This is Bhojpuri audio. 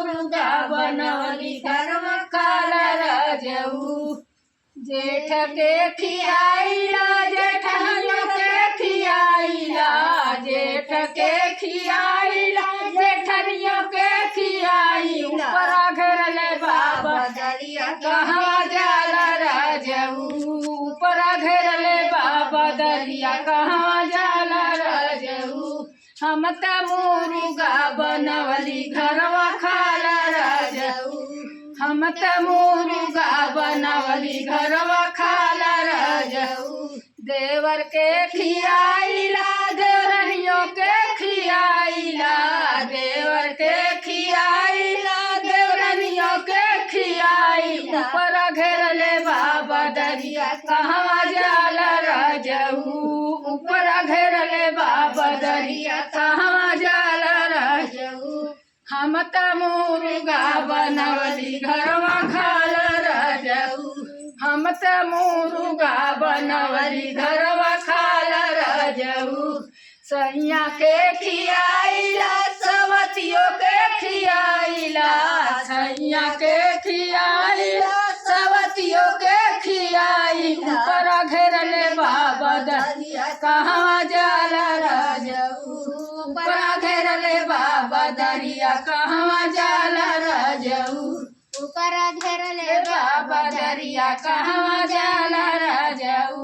मुर्गा बनवली घरवा खाला राजऊ। जेठ के खियाइला जेठनियो के खियाइला, जेठ के खियाइला जेठनियो के खियाइला। ऊपर घेरले बाबा दरिया कहवा जाला राजऊ, ऊपर घेरले बाबा दरिया कहवा जाला राजऊ। हम त मुर्गा बनवली घरवा खाला राजऊ, हम त मुर्गा बनवली घरवा खाला राजऊ। देवर के खियाइला देवरनियों के खियाइला, देवर के खियाइला देवरनियों के खियाइला। ऊपर घेरले बाबा दरिया कहवा जाला राजऊ, ऊपर घेरले बाबा दरिया कहवा जाला राजऊ। हम त मुर्गा बनवली घरवा खाला राजऊ, हम त मुर्गा बनवली घरवा खाला राजऊ। सैया के खियाइला सवतियों के खियाइला, सैया के खियाइला सवतियों के खियाइला। ऊपर घेरले बाबा दरिया कहवा जाला राजऊ, ऊपर घेरले बाबा दरिया कहवा जाला राजऊ, ऊपर घेरले बाबा दरिया कहवा जाला राजऊ।